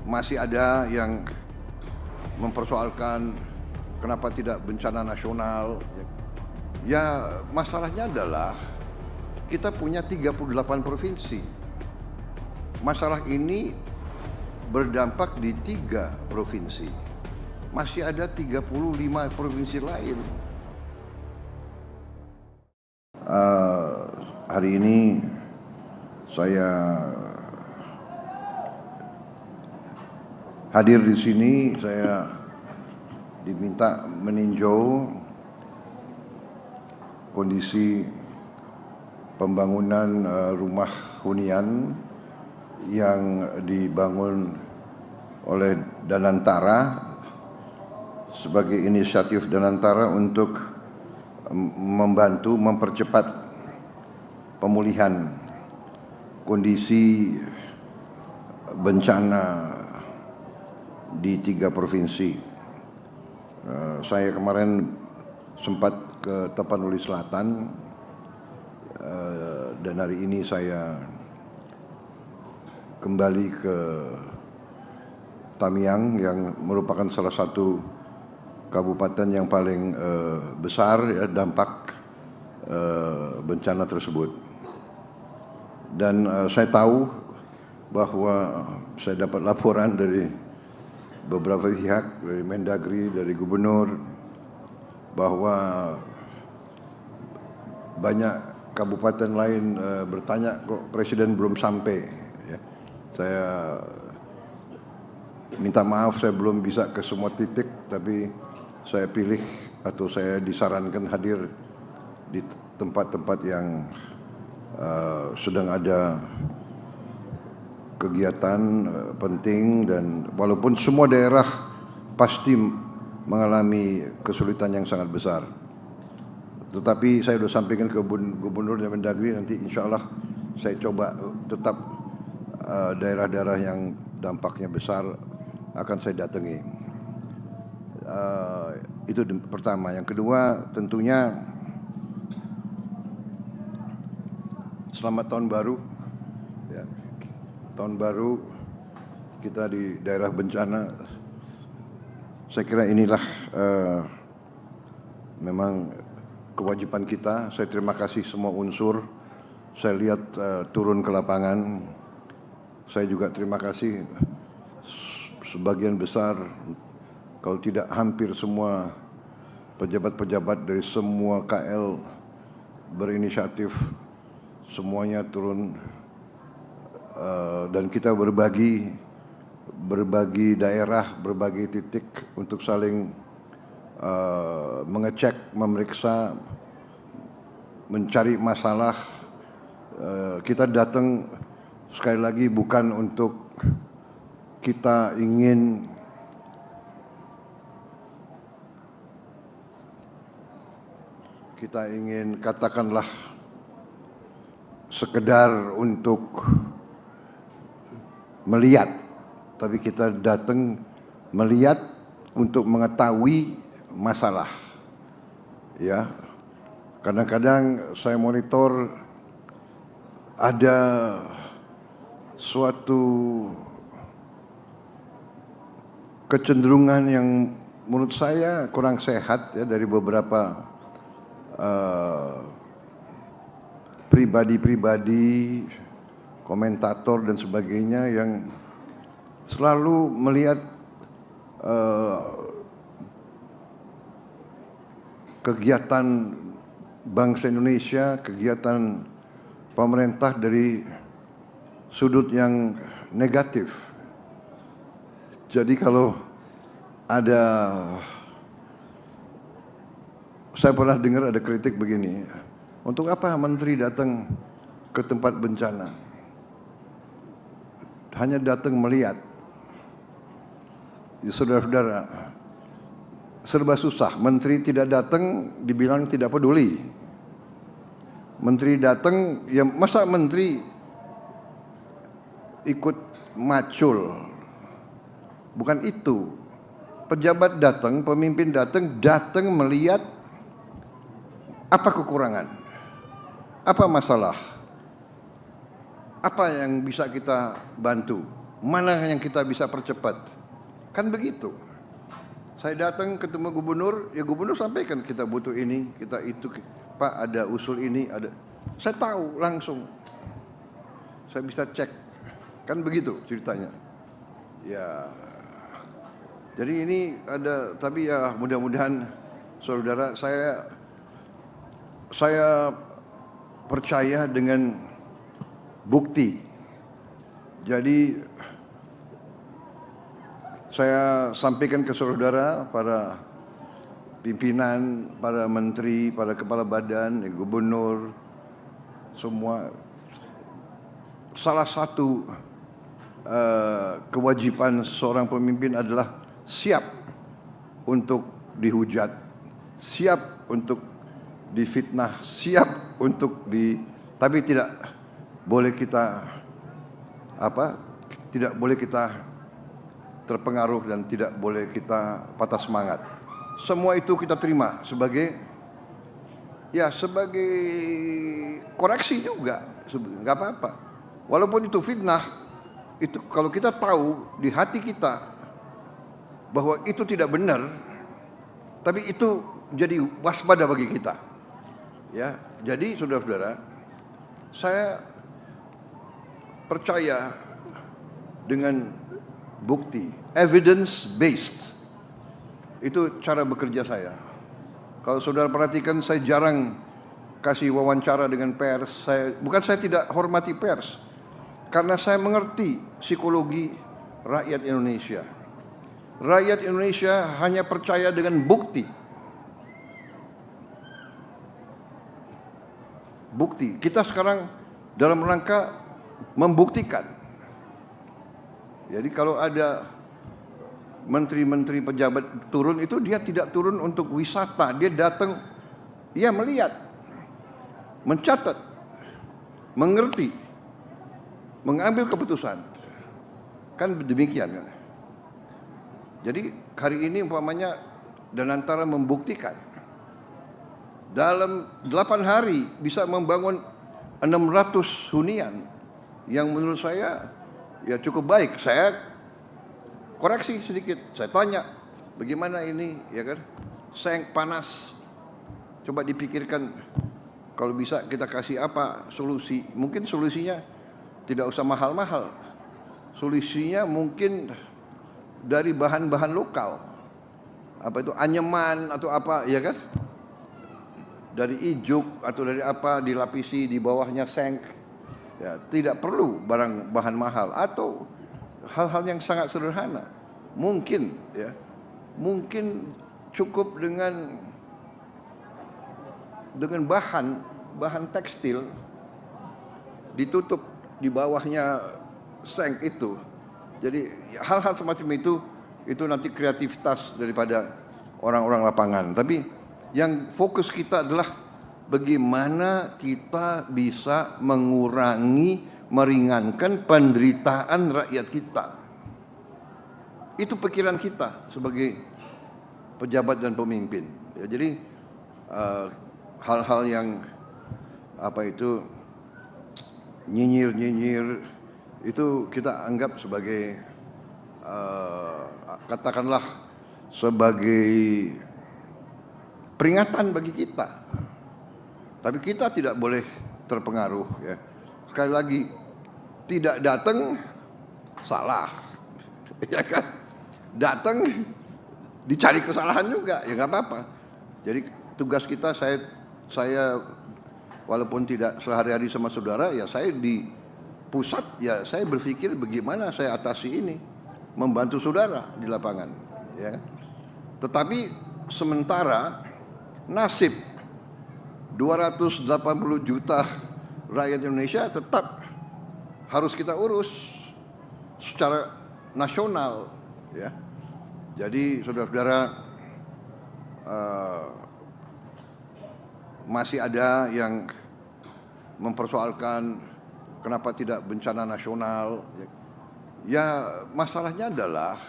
masih ada yang mempersoalkan kenapa tidak bencana nasional. Ya, masalahnya adalah kita punya 38 provinsi. Masalah ini berdampak di 3 provinsi. Masih ada 35 provinsi lain. Hari ini saya hadir di sini, saya diminta meninjau kondisi pembangunan rumah hunian yang dibangun oleh Danantara sebagai inisiatif Danantara untuk membantu mempercepat pemulihan kondisi bencana di 3 provinsi. Saya kemarin sempat ke Tapanuli Selatan dan hari ini saya kembali ke Tamiang yang merupakan salah satu kabupaten yang paling besar ya, dampak bencana tersebut. Dan saya tahu bahwa saya dapat laporan dari beberapa pihak, dari Mendagri, dari Gubernur, bahwa banyak kabupaten lain bertanya kok Presiden belum sampai. Ya. Saya minta maaf saya belum bisa ke semua titik, tapi saya pilih atau saya disarankan hadir di tempat-tempat yang sedang ada kegiatan penting, dan walaupun semua daerah pasti mengalami kesulitan yang sangat besar, tetapi saya sudah sampaikan ke Gubernur dan Mendagri, nanti insya Allah saya coba tetap daerah-daerah yang dampaknya besar akan saya datangi. Itu pertama. Yang kedua, tentunya selamat tahun baru. Ya, tahun baru kita di daerah bencana. Saya kira inilah memang kewajiban kita. Saya terima kasih semua unsur. Saya lihat turun ke lapangan. Saya juga terima kasih sebagian besar, kalau tidak hampir semua pejabat-pejabat dari semua KL berinisiatif, semuanya turun dan kita berbagi daerah, berbagi titik untuk saling mengecek, memeriksa, mencari masalah. Kita datang sekali lagi bukan untuk kita ingin katakanlah sekedar untuk melihat, tapi kita datang melihat untuk mengetahui masalah. Ya, kadang-kadang saya monitor ada suatu kecenderungan yang menurut saya kurang sehat ya dari beberapa pribadi-pribadi, komentator dan sebagainya yang selalu melihat kegiatan bangsa Indonesia, kegiatan pemerintah dari sudut yang negatif. Jadi kalau ada, saya pernah dengar ada kritik begini, untuk apa menteri datang ke tempat bencana? Hanya datang melihat. Ya, saudara-saudara, serba susah. Menteri tidak datang dibilang tidak peduli. Menteri datang, ya masa menteri ikut macul? Bukan itu. Pejabat datang, pemimpin datang melihat apa kekurangan, apa masalah, apa yang bisa kita bantu. Mana yang kita bisa percepat? Kan begitu. Saya datang ketemu gubernur, ya gubernur sampaikan kita butuh ini, kita itu, Pak ada usul ini, ada. Saya tahu langsung. Saya bisa cek. Kan begitu ceritanya. Ya. Jadi ini ada, tapi ya mudah-mudahan saudara saya percaya dengan bukti. Jadi saya sampaikan ke saudara, para pimpinan, para menteri, para kepala badan, gubernur, semua. Salah satu kewajiban seorang pemimpin adalah siap untuk dihujat, siap untuk difitnah, siap untuk tapi tidak boleh kita tidak boleh kita terpengaruh dan tidak boleh kita patah semangat. Semua itu kita terima sebagai koreksi juga, nggak apa-apa. Walaupun itu fitnah, itu kalau kita tahu di hati kita bahwa itu tidak benar, tapi itu jadi waspada bagi kita. Ya, jadi saudara-saudara, saya percaya dengan bukti, evidence based. Itu cara bekerja saya. Kalau saudara perhatikan, saya jarang kasih wawancara dengan pers. Bukan saya tidak hormati pers, karena saya mengerti psikologi rakyat Indonesia. Rakyat Indonesia hanya percaya dengan bukti. Bukti. Kita sekarang dalam rangka membuktikan. Jadi kalau ada menteri-menteri pejabat turun itu, dia tidak turun untuk wisata, dia datang, dia melihat, mencatat, mengerti, mengambil keputusan. Kan demikian kan. Jadi hari ini umpamanya Danantara membuktikan dalam 8 hari bisa membangun 600 hunian yang menurut saya ya cukup baik. Saya koreksi sedikit, saya tanya bagaimana ini, ya kan, seng panas, coba dipikirkan kalau bisa kita kasih apa solusi. Mungkin solusinya tidak usah mahal-mahal, solusinya mungkin dari bahan-bahan lokal, apa itu anyaman atau apa, ya kan, dari ijuk atau dari apa, dilapisi di bawahnya seng. Ya, tidak perlu bahan mahal atau hal-hal yang sangat sederhana. Mungkin cukup dengan bahan tekstil ditutup di bawahnya seng itu. Jadi hal-hal semacam itu nanti kreativitas daripada orang-orang lapangan. Tapi yang fokus kita adalah bagaimana kita bisa mengurangi, meringankan penderitaan rakyat kita. Itu pikiran kita sebagai pejabat dan pemimpin. Ya, jadi hal-hal yang nyinyir itu kita anggap sebagai katakanlah sebagai peringatan bagi kita. Tapi kita tidak boleh terpengaruh, ya. Sekali lagi, tidak datang salah, ya kan? Datang dicari kesalahan juga, ya nggak apa-apa. Jadi tugas kita, saya walaupun tidak sehari-hari sama saudara, ya saya di pusat, ya saya berpikir bagaimana saya atasi ini, membantu saudara di lapangan, ya. Tetapi sementara nasib 280 juta rakyat Indonesia tetap harus kita urus secara nasional, ya. Jadi saudara-saudara, masih ada yang mempersoalkan kenapa tidak bencana nasional. Ya masalahnya adalah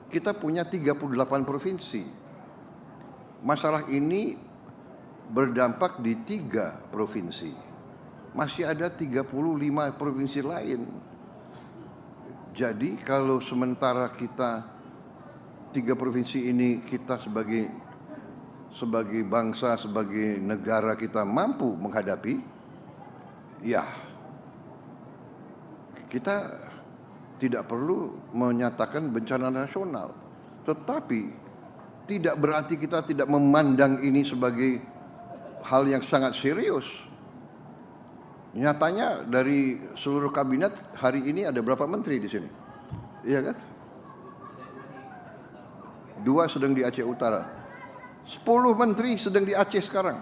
kita punya 38 provinsi. Masalah ini berdampak di 3 provinsi. Masih ada 35 provinsi lain. Jadi kalau sementara kita 3 provinsi ini kita sebagai bangsa, sebagai negara kita mampu menghadapi, ya kita tidak perlu menyatakan bencana nasional. Tetapi tidak berarti kita tidak memandang ini sebagai hal yang sangat serius. Nyatanya dari seluruh kabinet hari ini ada berapa menteri di sini? Iya kan? 2 sedang di Aceh Utara. 10 menteri sedang di Aceh sekarang.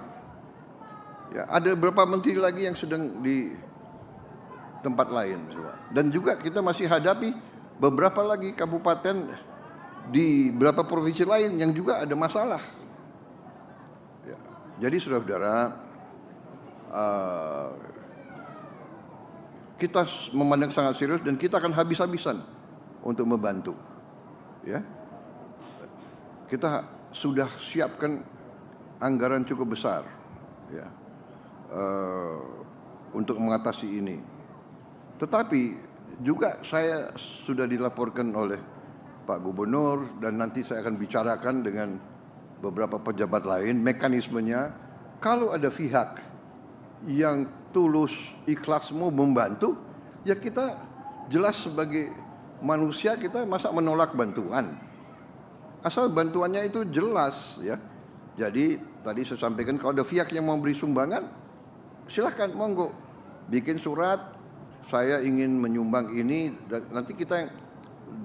Ya, ada berapa menteri lagi yang sedang di tempat lain. Dan juga kita masih hadapi beberapa lagi kabupaten di beberapa provinsi lain yang juga ada masalah. Ya, jadi saudara-saudara, kita memandang sangat serius dan kita akan habis-habisan untuk membantu. Ya, kita sudah siapkan anggaran cukup besar, ya, untuk mengatasi ini. Tetapi juga saya sudah dilaporkan oleh Pak Gubernur dan nanti saya akan bicarakan dengan beberapa pejabat lain mekanismenya. Kalau ada pihak yang tulus ikhlas mau membantu, ya kita jelas sebagai manusia kita masa menolak bantuan, asal bantuannya itu jelas, ya. Jadi tadi saya sampaikan kalau ada pihak yang mau beri sumbangan, silahkan monggo bikin surat, saya ingin menyumbang ini, dan nanti kita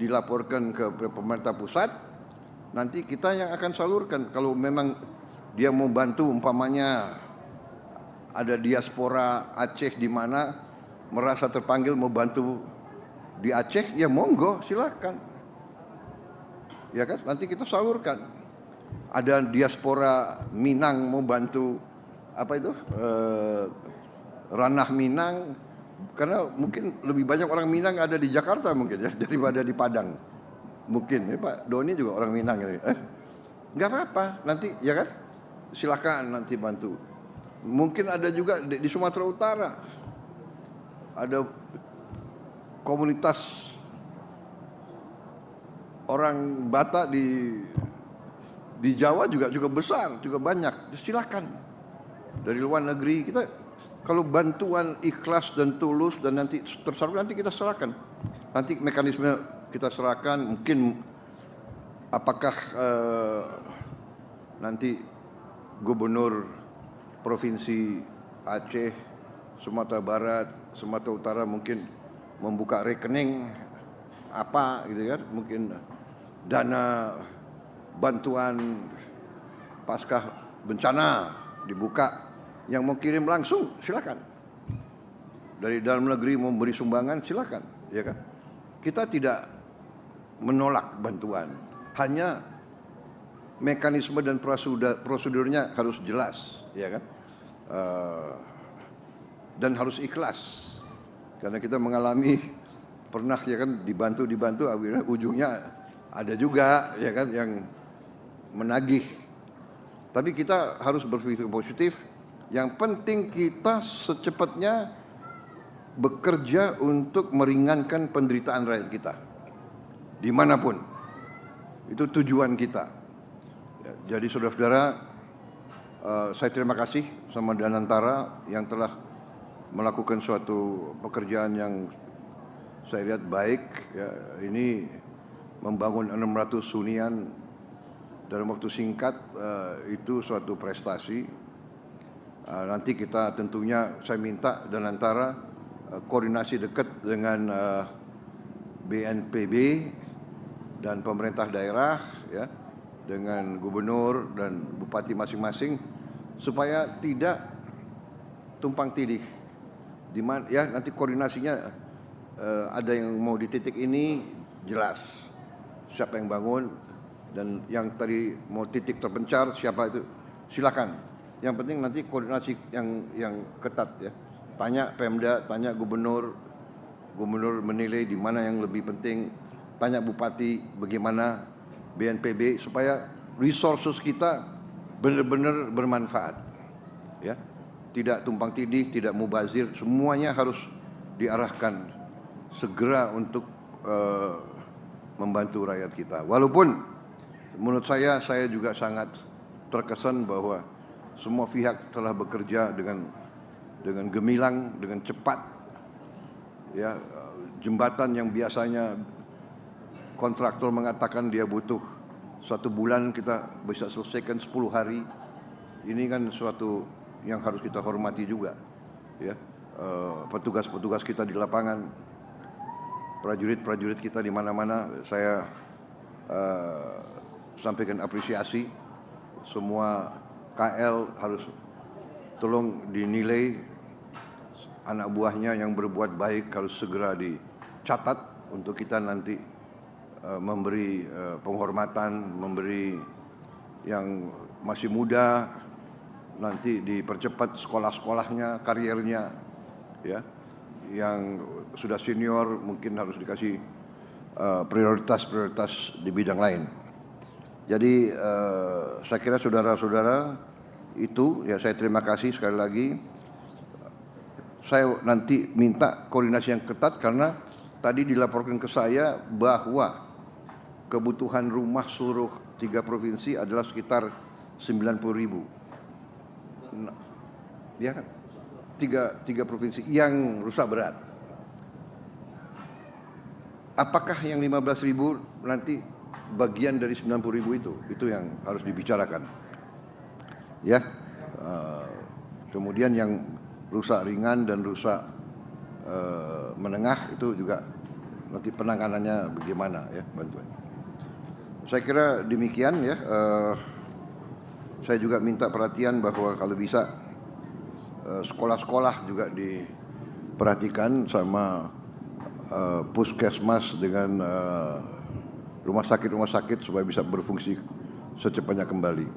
dilaporkan ke pemerintah pusat, nanti kita yang akan salurkan. Kalau memang dia mau bantu, umpamanya ada diaspora Aceh di mana merasa terpanggil mau bantu di Aceh, ya monggo silakan, ya kan, nanti kita salurkan. Ada diaspora Minang mau bantu apa itu ranah Minang, karena mungkin lebih banyak orang Minang ada di Jakarta mungkin ya daripada di Padang mungkin. Pak Doni juga orang Minang ya. Nggak apa-apa, nanti ya kan silakan nanti bantu. Mungkin ada juga di Sumatera Utara ada komunitas orang Batak di Jawa juga besar, juga banyak. Silakan. Dari luar negeri kita kalau bantuan ikhlas dan tulus dan nanti tersalurkan, nanti kita serahkan. Nanti mekanisme kita serahkan, mungkin apakah nanti Gubernur Provinsi Aceh, Sumatera Barat, Sumatera Utara mungkin membuka rekening apa gitu kan, mungkin dana bantuan pasca bencana dibuka, yang mau kirim langsung silakan, dari dalam negeri mau beri sumbangan silakan, ya kan. Kita tidak menolak bantuan, hanya mekanisme dan prosedurnya harus jelas, ya kan, dan harus ikhlas, karena kita mengalami pernah ya kan dibantu akhirnya ujungnya ada juga ya kan yang menagih. Tapi kita harus berpikir positif. Yang penting kita secepatnya bekerja untuk meringankan penderitaan rakyat kita dimanapun, itu tujuan kita. Jadi saudara-saudara, saya terima kasih sama Danantara yang telah melakukan suatu pekerjaan yang saya lihat baik, ya. Ini membangun 600 hunian dalam waktu singkat, itu suatu prestasi. Nanti kita tentunya saya minta Danantara koordinasi dekat dengan BNPB dan pemerintah daerah, ya, dengan gubernur dan bupati masing-masing supaya tidak tumpang tindih. Di mana ya nanti koordinasinya ada yang mau di titik ini jelas siapa yang bangun, dan yang tadi mau titik terpencar siapa itu silakan. Yang penting nanti koordinasi yang ketat, ya. Tanya Pemda, tanya gubernur menilai di mana yang lebih penting, tanya bupati bagaimana, BNPB, supaya resources kita benar-benar bermanfaat, ya. Tidak tumpang tindih, tidak mubazir, semuanya harus diarahkan segera untuk membantu rakyat kita. Walaupun menurut saya juga sangat terkesan bahwa semua pihak telah bekerja dengan gemilang, dengan cepat. Ya, jembatan yang biasanya kontraktor mengatakan dia butuh 1 bulan, kita bisa selesaikan 10 hari. Ini kan suatu yang harus kita hormati juga, ya. Petugas-petugas kita di lapangan, prajurit-prajurit kita di mana-mana, saya sampaikan apresiasi. Semua KL harus tolong dinilai, anak buahnya yang berbuat baik harus segera dicatat untuk kita nanti memberi penghormatan, memberi yang masih muda nanti dipercepat sekolah-sekolahnya, kariernya, ya. Yang sudah senior mungkin harus dikasih prioritas-prioritas di bidang lain. Jadi saya kira saudara-saudara itu, ya, saya terima kasih sekali lagi. Saya nanti minta koordinasi yang ketat karena tadi dilaporkan ke saya bahwa kebutuhan rumah seluruh 3 provinsi adalah sekitar 90.000. Ya kan? 3 provinsi yang rusak berat. Apakah yang 15.000 nanti bagian dari 90.000 itu yang harus dibicarakan, ya. Kemudian yang rusak ringan dan rusak menengah itu juga nanti penanganannya bagaimana, ya, bantuan. Saya kira demikian, ya. Saya juga minta perhatian bahwa kalau bisa sekolah-sekolah juga diperhatikan sama puskesmas dengan rumah sakit supaya bisa berfungsi secepatnya kembali.